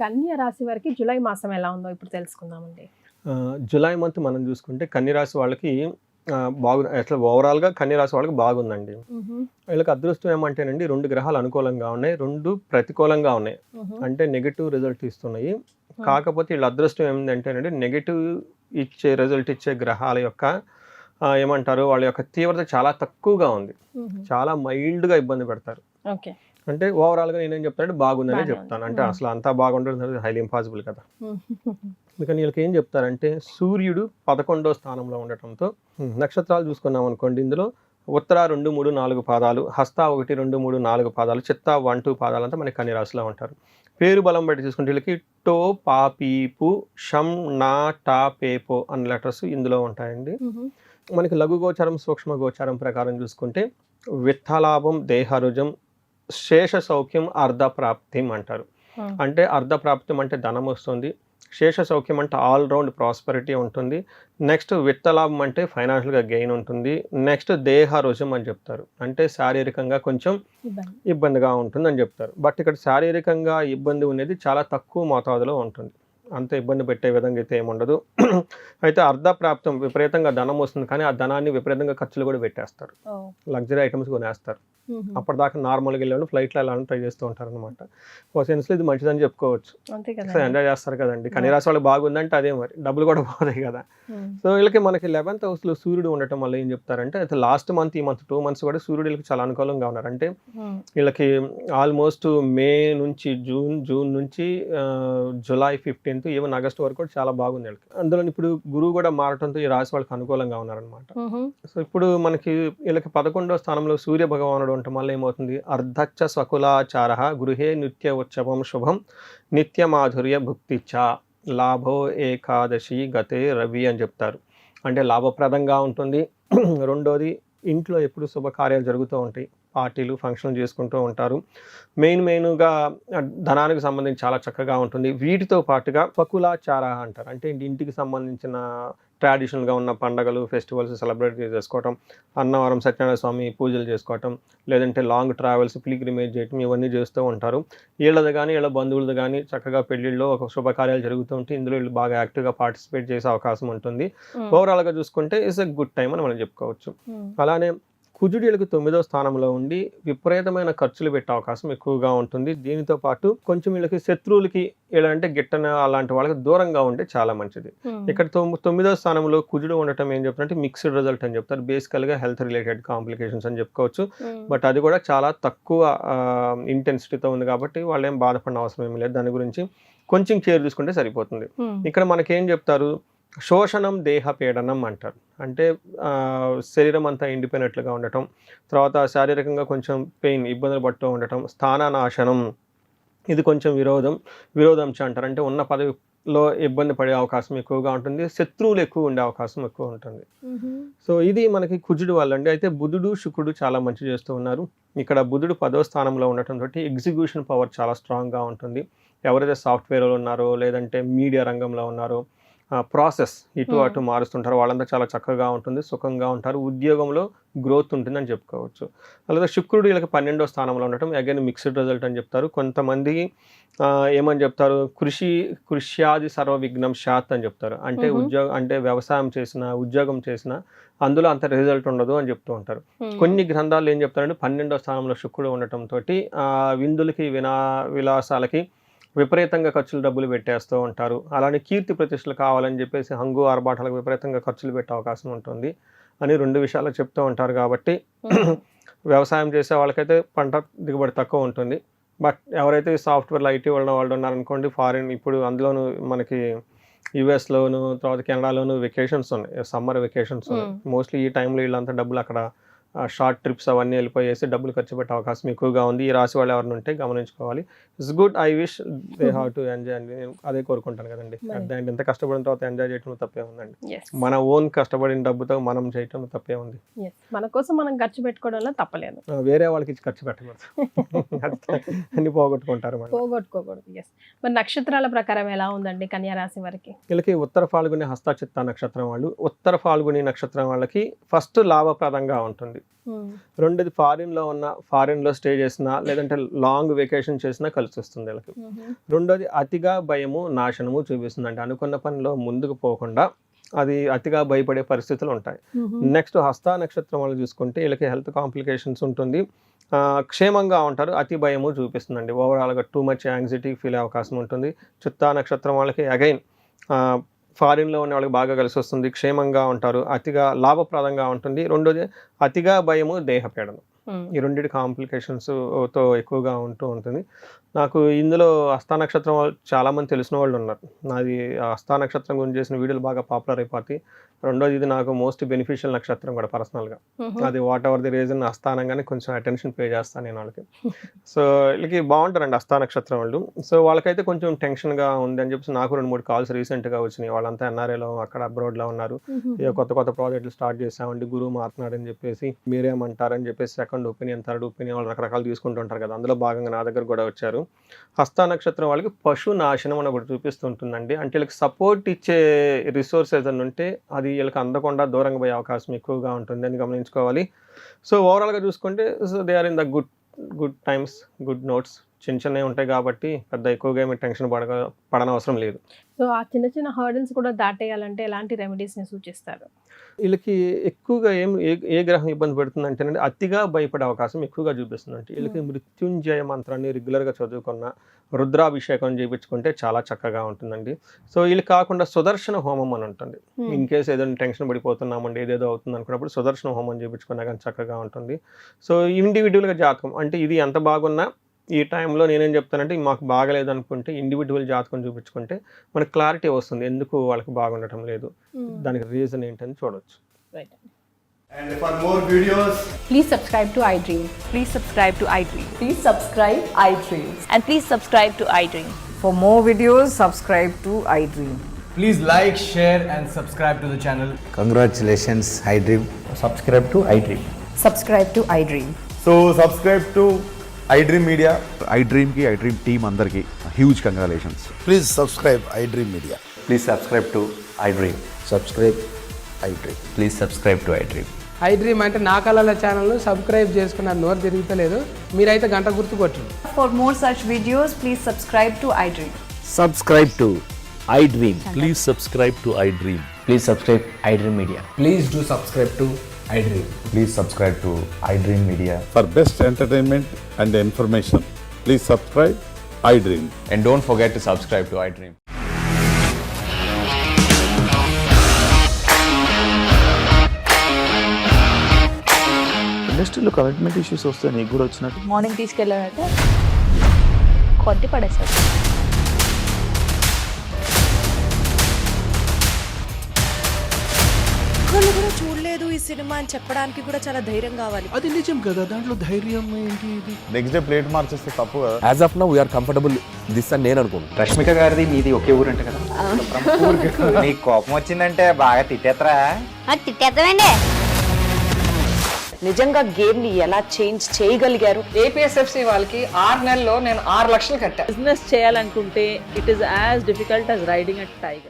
కన్య రాశి వారికి జూలై మాసం ఎలా ఉందో ఇప్పుడు తెలుసుకుందామండి. జులై మంత్ మనం చూసుకుంటే కన్య రాశి వాళ్ళకి అసలు ఓవరాల్గా కన్య రాశి వాళ్ళకి బాగుందండి. వీళ్ళకి అదృష్టం ఏమంటేనండి 2 గ్రహాలు అనుకూలంగా ఉన్నాయి, 2 ప్రతికూలంగా ఉన్నాయి. అంటే నెగిటివ్ రిజల్ట్ ఇస్తున్నాయి. కాకపోతే వీళ్ళ అదృష్టం ఏంటంటేనండి నెగిటివ్ రిజల్ట్ ఇచ్చే గ్రహాల యొక్క ఏమంటారు వాళ్ళ యొక్క తీవ్రత చాలా తక్కువగా ఉంది. చాలా మైల్డ్గా ఇబ్బంది పెడతారు. అంటే ఓవరాల్గా నేనేం చెప్తానంటే బాగుందనే చెప్తాను. అంటే అసలు అంతా బాగుంటుంది హైలీ ఇంపాసిబుల్ కదా. అందుకని వీళ్ళకి ఏం చెప్తారంటే సూర్యుడు 11వ స్థానంలో ఉండటంతో నక్షత్రాలు చూసుకున్నాం అనుకోండి, ఇందులో ఉత్తర 2, 3, 4 పాదాలు, హస్త 1, 2, 3, 4 పాదాలు, చిత్త 1, 2 పాదాలంతా మనకి కన్య రాశిలో ఉంటారు. పేరు బలం బట్టి చూసుకుంటే వీళ్ళకి టో, పా, పీపు, షం, నా, టా, పేపో అన్న లెటర్స్ ఇందులో ఉంటాయండి. మనకి లఘు గోచారం, సూక్ష్మ గోచారం ప్రకారం చూసుకుంటే విత్తలాభం, దేహరుజం, శేష సౌఖ్యం, అర్ధప్రాప్తిం అంటారు. అంటే అర్ధప్రాప్తిం అంటే ధనం వస్తుంది, శేష సౌఖ్యం అంటే ఆల్రౌండ్ ప్రాస్పరిటీ ఉంటుంది, నెక్స్ట్ విత్తలాభం అంటే ఫైనాన్షియల్గా గెయిన్ ఉంటుంది, నెక్స్ట్ దేహ రుజం అని చెప్తారు. అంటే శారీరకంగా కొంచెం ఇబ్బందిగా ఉంటుంది అని చెప్తారు. బట్ ఇక్కడ శారీరకంగా ఇబ్బంది అనేది చాలా తక్కువ మోతాదులో ఉంటుంది, అంత ఇబ్బంది పెట్టే విధంగా అయితే ఏముండదు. అయితే అర్ధప్రాప్తం విపరీతంగా ధనం వస్తుంది, కానీ ఆ ధనాన్ని విపరీతంగా ఖర్చులు కూడా పెట్టేస్తారు, లగ్జరీ ఐటమ్స్ కొనేస్తారు. అప్పటిదాకా నార్మల్గా వెళ్ళి ఫ్లైట్లో వెళ్ళాలని ట్రై చేస్తూ ఉంటారు అనమాట. ఓ సెన్స్లో ఇది మంచిదని చెప్పుకోవచ్చు. ఎంజాయ్ చేస్తారు కదండి. కన్య రాశి వాళ్ళకి బాగుందంటే అదే మరి డబ్బులు కూడా పోతాయి కదా. సో వీళ్ళకి మనకి 11th హౌస్లో సూర్యుడు ఉండటం వల్ల ఏం చెప్తారంటే అయితే లాస్ట్ మంత్, ఈ మంత్ 2 months కూడా సూర్యుడు వీళ్ళకి చాలా అనుకూలంగా ఉన్నారు. అంటే వీళ్ళకి ఆల్మోస్ట్ మే నుంచి జూన్ నుంచి జూలై 15th ఈవెన్ ఆగస్ట్ వరకు కూడా చాలా బాగుంది వీళ్ళకి. అందులో ఇప్పుడు గురువు కూడా మారటంతో ఈ రాశి వాళ్ళకి అనుకూలంగా ఉన్నారనమాట. సో ఇప్పుడు మనకి వీళ్ళకి 11వ స్థానంలో సూర్య భగవానుడు ఉండటం వల్ల ఏమవుతుంది, అర్ధచ్చ స్వకులాచార గృహే నిత్య ఉత్సవం శుభం నిత్య మాధుర్య భుక్తిచ్చ లాభో ఏకాదశి గతే రవి అని చెప్తారు. అంటే లాభప్రదంగా ఉంటుంది. రెండోది ఇంట్లో ఎప్పుడు శుభకార్యాలు జరుగుతూ ఉంటాయి, పార్టీలు ఫంక్షన్లు చేసుకుంటూ ఉంటారు. మెయిన్గా ధనానికి సంబంధించి చాలా చక్కగా ఉంటుంది. వీటితో పాటుగా స్వకులాచార అంటారు. అంటే ఇంటికి సంబంధించిన ట్రెడిషనల్గా ఉన్న పండగలు, ఫెస్టివల్స్ సెలబ్రేట్ చేసుకోవటం, అన్నవరం సత్యనారాయణ స్వామి పూజలు చేసుకోవటం, లేదంటే లాంగ్ ట్రావెల్స్, పిలిగ్రిమేజ్ చేయటం, ఇవన్నీ చేస్తూ ఉంటారు. వీళ్ళది కానీ వీళ్ళ బంధువులది కానీ చక్కగా పెళ్లిళ్ళు ఒక శుభకార్యాలు జరుగుతూ ఉంటే ఇందులో వీళ్ళు బాగా యాక్టివ్గా పార్టిసిపేట్ చేసే అవకాశం ఉంటుంది. ఓవరాల్గా చూసుకుంటే ఇట్స్ ఎ గుడ్ టైం అని మనం చెప్పుకోవచ్చు. అలానే కుజుడు వీళ్ళకి 9వ స్థానంలో ఉండి విపరీతమైన ఖర్చులు పెట్టే అవకాశం ఎక్కువగా ఉంటుంది. దీనితో పాటు కొంచెం వీళ్ళకి శత్రువులకి వీళ్ళంటే గిట్టన అలాంటి వాళ్ళకి దూరంగా ఉంటే చాలా మంచిది. ఇక్కడ 9వ స్థానంలో కుజుడు ఉండటం ఏం చెప్తారంటే మిక్స్డ్ రిజల్ట్ అని చెప్తారు. బేసికల్గా హెల్త్ రిలేటెడ్ కాంప్లికేషన్స్ అని చెప్పుకోవచ్చు. బట్ అది కూడా చాలా తక్కువ ఇంటెన్సిటీతో ఉంది కాబట్టి వాళ్ళు ఏం బాధపడిన అవసరం ఏమి లేదు. దాని గురించి కొంచెం కేర్ తీసుకుంటే సరిపోతుంది. ఇక్కడ మనకేం చెప్తారు, శోషణం దేహ పీడనం అంటారు. అంటే శరీరం అంతా ఎండిపోయినట్లుగా ఉండటం, తర్వాత శారీరకంగా కొంచెం పెయిన్, ఇబ్బందులు పడుతూ ఉండటం, స్థాననాశనం, ఇది కొంచెం విరోధంశ అంటారు. అంటే ఉన్న పదవిలో ఇబ్బంది పడే అవకాశం ఎక్కువగా ఉంటుంది, శత్రువులు ఎక్కువ ఉండే అవకాశం ఎక్కువ ఉంటుంది. సో ఇది మనకి కుజుడు వల్ల అండి. అయితే బుధుడు, శుక్రుడు చాలా మంచి చేస్తూ ఉన్నారు. ఇక్కడ బుధుడు 10వ స్థానంలో ఉండటం తోటి ఎగ్జిక్యూషన్ పవర్ చాలా స్ట్రాంగ్గా ఉంటుంది. ఎవరైతే సాఫ్ట్వేర్లో ఉన్నారో లేదంటే మీడియా రంగంలో ఉన్నారో ప్రాసెస్ ఇటు అటు మారుస్తుంటారు, వాళ్ళంతా చాలా చక్కగా ఉంటుంది, సుఖంగా ఉంటారు, ఉద్యోగంలో గ్రోత్ ఉంటుందని చెప్పుకోవచ్చు. అలాగే శుక్రుడు వీళ్ళకి 12వ స్థానంలో ఉండటం అగైన్ మిక్స్డ్ రిజల్ట్ అని చెప్తారు. కొంతమంది ఏమని చెప్తారు, కృష్యాది సర్వ విఘ్నం శాత్ అని చెప్తారు. అంటే వ్యవసాయం చేసినా ఉద్యోగం చేసినా అందులో అంత రిజల్ట్ ఉండదు అని చెప్తూ ఉంటారు. కొన్ని గ్రంథాలు ఏం చెప్తారంటే 12వ స్థానంలో శుక్రుడు ఉండటంతో విందులకి విలాసాలకి విపరీతంగా డబ్బులు పెట్టేస్తూ ఉంటారు. అలానే కీర్తి ప్రతిష్టలు కావాలని చెప్పేసి హంగు ఆర్భాటాలకు విపరీతంగా ఖర్చులు పెట్టే అవకాశం ఉంటుంది అని 2 విషయాలు చెప్తూ ఉంటారు. కాబట్టి వ్యవసాయం చేసే వాళ్ళకైతే పంట దిగుబడి తక్కువ ఉంటుంది. బట్ ఎవరైతే సాఫ్ట్వేర్లో ఐటీ వాళ్ళు ఉన్నారనుకోండి, ఫారిన్ ఇప్పుడు అందులోనూ మనకి యుఎస్లోను తర్వాత కెనడాలోను వెకేషన్స్ ఉన్నాయి, సమ్మర్ వెకేషన్స్ ఉన్నాయి. మోస్ట్లీ ఈ టైంలో వీళ్ళంతా డబ్బులు అక్కడ షార్ట్ ట్రిప్స్ అవన్నీ వెళ్ళిపోయేసి డబ్బులు ఖర్చు పెట్టే అవకాశం ఎక్కువగా ఉంది. ఈ రాశి వాళ్ళు ఎవరిని ఉంటే గమనించుకోవాలి. It's good, I wish they have to enjoy అని నేను అదే కోరుకుంటాను కదండి. దాంట్లో ఎంత కష్టపడిన తర్వాత ఎంజాయ్ చేయడం తప్పే ఉందండి. మన ఓన్ కష్టపడిన డబ్బుతో మనం చేయటం తప్పే ఉంది. మన కోసం మనం ఖర్చు పెట్టుకోవడంలో తప్పలేదు, వేరే వాళ్ళకి ఇచ్చి ఖర్చు పెట్టకూడదు. అన్ని పోగొట్టుకుంటారు, పోగొట్టుకోకూడదు. మరి నక్షత్రాల ప్రకారం ఎలా ఉందండి కన్యా రాశి వారికి? వీళ్ళకి ఉత్తర ఫాల్గుని, హస్త చిత్త నక్షత్రం వాళ్ళు, ఉత్తర ఫాల్గుని నక్షత్రం వాళ్ళకి ఫస్ట్ లాభప్రదంగా ఉంటుంది. రెండోది ఫారిన్లో స్టే చేసినా లేదంటే లాంగ్ వెకేషన్ చేసినా కలిసి వస్తుంది వీళ్ళకి. రెండోది అతిగా భయము నాశనము చూపిస్తుంది. అంటే అనుకున్న పనిలో ముందుకు పోకుండా అది అతిగా భయపడే పరిస్థితులు ఉంటాయి. నెక్స్ట్ హస్త నక్షత్రం వాళ్ళు చూసుకుంటే వీళ్ళకి హెల్త్ కాంప్లికేషన్స్ ఉంటుంది, క్షేమంగా ఉంటారు, అతి భయము చూపిస్తుందండి. ఓవరాల్గా టూ మచ్ యాంగ్జైటీ ఫీల్ అయ్యే అవకాశం ఉంటుంది. చిత్తా నక్షత్రం వాళ్ళకి అగైన్ ఫారిన్లో ఉన్న వాళ్ళకి బాగా కలిసి వస్తుంది, క్షేమంగా ఉంటారు, అతిగా లాభప్రదంగా ఉంటుంది. రెండోది అతిగా భయము దేహపీడనం. ఈ రెండింటి కాంప్లికేషన్స్ తో ఎక్కువగా ఉంటుంది. నాకు ఇందులో హస్త నక్షత్రం వాళ్ళు చాలామంది తెలిసిన వాళ్ళు ఉన్నారు. నాది హస్త నక్షత్రం గురించి చేసిన వీడియోలు బాగా పాపులర్ అయిపోతాయి. రెండోది ఇది నాకు మోస్ట్ బెనిఫిషియల్ నక్షత్రం కూడా పర్సనల్గా. అది వాట్ ఎవర్ ది రీజన్ హస్తానంగానే కొంచెం అటెన్షన్ పే చేస్తాను నేను వాళ్ళకి. సో వీళ్ళకి బాగుంటారండి హస్త నక్షత్రం వాళ్ళు. సో వాళ్ళకైతే కొంచెం టెన్షన్గా ఉంది అని చెప్పేసి నాకు 2-3 కాల్స్ రీసెంట్గా వచ్చినాయి. వాళ్ళంతా ఎన్ఆర్ఐలో అక్కడ అబ్రాడ్లో ఉన్నారు. ఇక కొత్త ప్రాజెక్టులు స్టార్ట్ చేసామండి, గురువు మారుతున్నాడని చెప్పేసి మీరేమంటారని చెప్పేసి సెకండ్ ఒపీనియన్, థర్డ్ ఒపీనియన్ వాళ్ళు రకరకాలు తీసుకుంటూ ఉంటారు కదా. అందులో భాగంగా నా దగ్గర కూడా వచ్చారు. హస్త నక్షత్రం వాళ్ళకి పశు నాశనం అని ఒకటి చూపిస్తుంటుందండి. అంటే వీళ్ళకి సపోర్ట్ ఇచ్చే రిసోర్స్ ఏదైనా ఉంటే అది వీళ్ళకి అందకుండా దూరంగా పోయే అవకాశం ఎక్కువగా ఉంటుంది అని గమనించుకోవాలి. సో ఓవరాల్గా చూసుకుంటే they are in the good times, good notes. చిన్నవి ఉంటాయి కాబట్టి పెద్ద ఎక్కువగా ఏమి టెన్షన్ పడనవసరం లేదు. సో ఆ చిన్న హర్డల్స్ కూడా దాటేయాలంటే ఎలాంటి రెమెడీస్ని సూచిస్తారు? వీళ్ళకి ఎక్కువగా ఏ గ్రహం ఇబ్బంది పెడుతుంది అంటే అతిగా భయపడే అవకాశం ఎక్కువగా చూపిస్తుంది. అంటే వీళ్ళకి మృత్యుంజయ మంత్రాన్ని రెగ్యులర్గా చదువుకున్న రుద్రాభిషేకం చేయించుకుంటే చాలా చక్కగా ఉంటుందండి. సో వీళ్ళు కాకుండా సుదర్శన హోమం అని ఉంటుంది. ఇన్ కేసు ఏదైనా టెన్షన్ పడిపోతున్నామండి, ఏదేదో అవుతుంది అనుకున్నప్పుడు సుదర్శన హోమం చేయించుకున్నా కానీ చక్కగా ఉంటుంది. సో ఇండివిజువల్గా జాతకం అంటే ఇది ఎంత బాగున్నా ఈ టైంలో నేనేం చెప్తానంటే మాకు బాగలేదు అనుకుంటే ఇండివిజువల్ జాతకం చూపించుకుంటే మనకు క్లారిటీ వస్తుంది ఎందుకు వాళ్ళకి బాగుండటం లేదు, దానికి రీజన్ ఏంటని చూడవచ్చు. And for more videos, please subscribe to iDream. Please subscribe to iDream. Please subscribe iDream. And please subscribe to iDream. For more videos, subscribe to iDream. please like, share and subscribe to the channel. Congratulations, iDream. Subscribe to iDream. Subscribe to iDream. So subscribe to iDream Media. iDream की iDream team अंदर की huge congratulations. Please subscribe iDream Media. Please subscribe to iDream. Subscribe iDream. Please subscribe to iDream. iDream అంటే నా కళల channel subscribe చేసుకున్నారు, నోరు తిరుగుతలేదు, మీరైతే గంట గుర్తు కొట్టండి. For more such videos, please subscribe to iDream. Subscribe to iDream. Please subscribe to iDream. Please subscribe iDream Media. Please do subscribe to iDream. Please subscribe to iDream Media. For best entertainment and information, please subscribe iDream. And don't forget to subscribe to iDream. ఇండస్ట్రీలో commitment issues వస్తే నీకు కూడా వచ్చినట్టు morning తీసుకెళ్ళాలంటే కొద్ది పడేస్తారు. వాళ్ళు కూడా చూడలేదు ఈ సినిమా అని చెప్పడానికి కూడా చాలా ధైర్యం కావాలి. అది నిజం కదా, దాంట్లో ధైర్యం ఏంటి? నెక్స్ట్ డే ప్లేట్ మార్చేస్తే తప్పు కదా. As of now we are comfortable this అని నేను అనుకుంటున్నాను. రష్మిక గారిది మీది ఒకే ఊరు అంటే కదా. నీకు కోపం వచ్చిందంటే బాగా తిట్టేత్తరా? తిట్టేద్దామండి. నిజంగా గేమ్ ని ఎలా చేంజ్ చేయగలిగారు? ఏపీఎస్ఎఫ్సి వాళ్ళకి 6 నెలల్లో నేను 6 లక్షలు కట్టా. బిజినెస్ చేయాలనుకుంటే it is as difficult as riding a tiger.